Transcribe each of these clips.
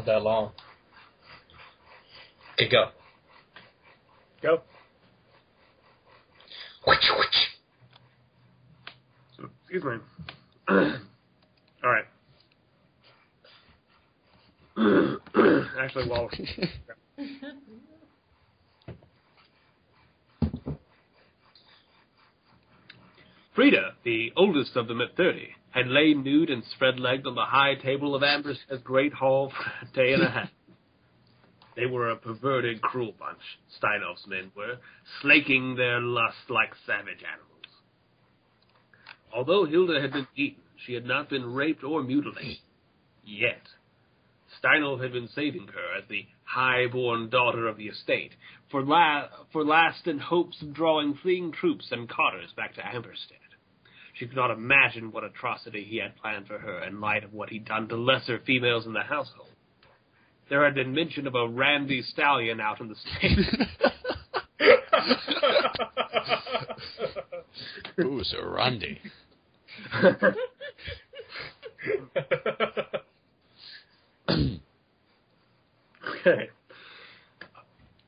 that long. Okay, go. Go. Excuse me. All right. Actually, while Frida, the oldest of them at 30, had lain nude and spread-legged on the high table of Amberstead's great hall for a day and a half. They were a perverted, cruel bunch, Steinhoff's men were, slaking their lust like savage animals. Although Hilda had been beaten, she had not been raped or mutilated. Yet. Steinhoff had been saving her as the high-born daughter of the estate, for last in hopes of drawing fleeing troops and cottars back to Amberstead. She could not imagine what atrocity he had planned for her in light of what he'd done to lesser females in the household. There had been mention of a randy stallion out in the state. Who's a randy? Okay.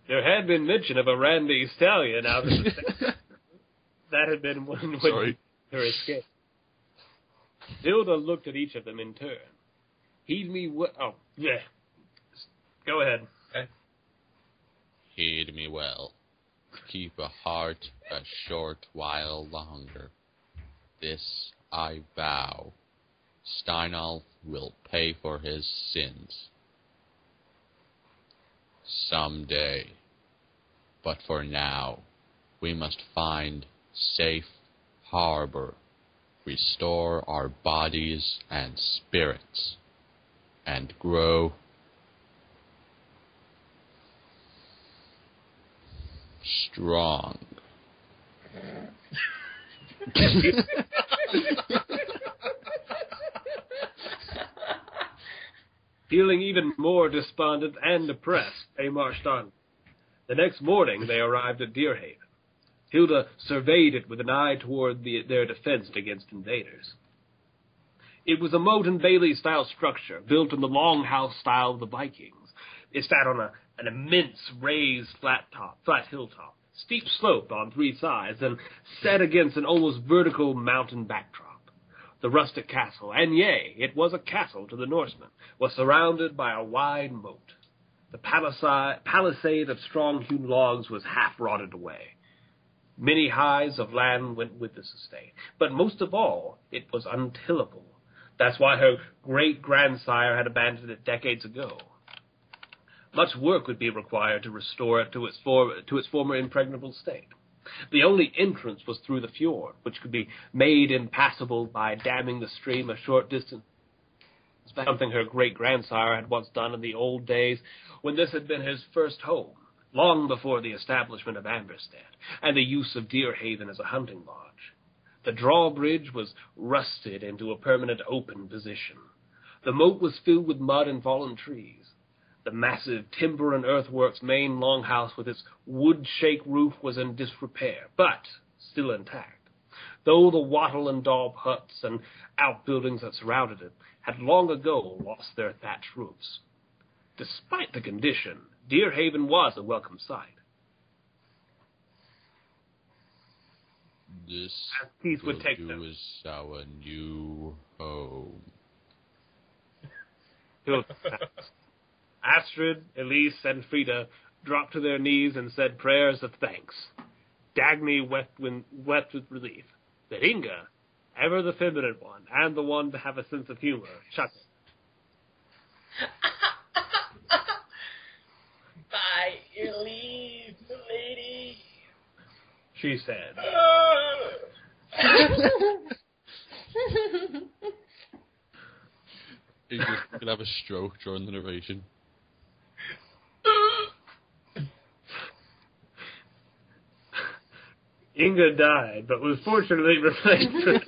There had been mention of a randy stallion out in the state. That had been when her escape. Hilda looked at each of them in turn. Heed me oh, yeah. Go ahead. Okay. Heed me well. Keep a heart a short while longer. This I vow. Steinolf will pay for his sins. Someday. But for now, we must find safe harbor, restore our bodies and spirits, and grow strong. Feeling even more despondent and depressed, they marched on. The next morning they arrived at Deerhaven. Hilda surveyed it with an eye toward their defense against invaders. It was a moat and bailey-style structure built in the longhouse style of the Vikings. It sat on an immense raised flat hilltop, steep sloped on three sides, and set against an almost vertical mountain backdrop. The rustic castle, and yea, it was a castle to the Norsemen, was surrounded by a wide moat. The palisade of strong-hewn logs was half rotted away. Many hides of land went with this estate, but most of all, it was untillable. That's why her great-grandsire had abandoned it decades ago. Much work would be required to restore it to its former impregnable state. The only entrance was through the fjord, which could be made impassable by damming the stream a short distance, something her great-grandsire had once done in the old days when this had been his first home, long before the establishment of Amberstead and the use of Deerhaven as a hunting lodge. The drawbridge was rusted into a permanent open position. The moat was filled with mud and fallen trees. The massive timber and earthworks main longhouse with its wood-shake roof was in disrepair, but still intact, though the wattle and daub huts and outbuildings that surrounded it had long ago lost their thatched roofs. Despite the condition, Deerhaven was a welcome sight. This peace will would take do them. as our new home. Astrid, Elise, and Frida dropped to their knees and said prayers of thanks. Dagny wept with relief. But Inga, ever the feminine one, and the one to have a sense of humor, chuckled. By your leave, milady, she said. You could have a stroke during the narration. Inga died, but was fortunately replaced.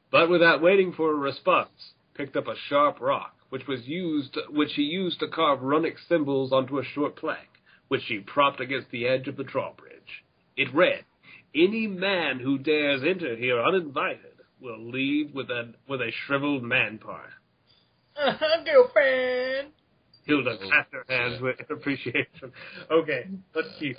But without waiting for a response, picked up a sharp rock, which he used to carve runic symbols onto a short plank, which she propped against the edge of the drawbridge. It read, Any man who dares enter here uninvited will leave with a shriveled man part. Girlfriend. Hilda clapped her hands with appreciation. Okay, let's keep.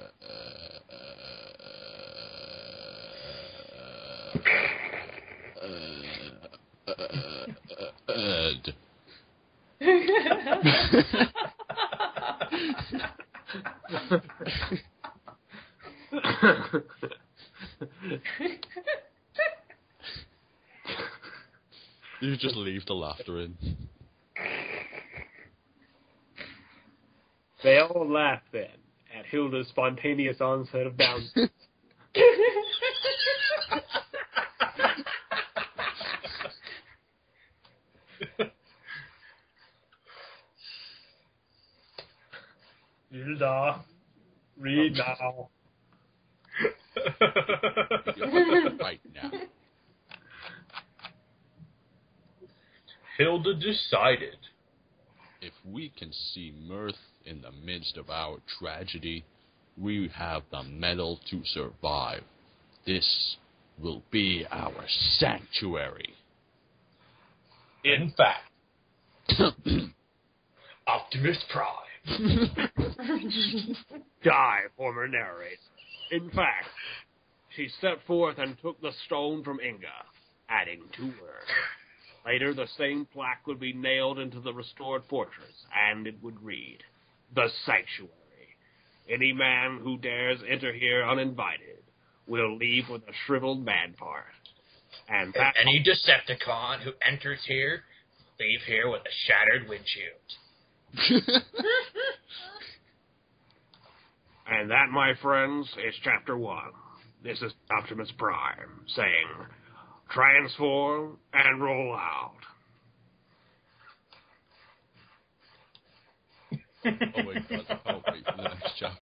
Ed. You just leave the laughter in. They all laugh then at Hilda's spontaneous onset of bounce. Hilda, read now. Right now. Hilda decided. If we can see mirth in the midst of our tragedy, we have the mettle to survive. This will be our sanctuary. In fact, Optimus Prime. Die, former narrator. In fact, she stepped forth and took the stone from Inga, adding 2 words. Later, the same plaque would be nailed into the restored fortress, and it would read, "The Sanctuary. Any man who dares enter here uninvited will leave with a shriveled man part." And that Any Decepticon who enters here, leave here with a shattered windshield. And that, my friends, is Chapter 1. This is Optimus Prime saying, transform and roll out. Oh my god, I can't wait for the next chapter.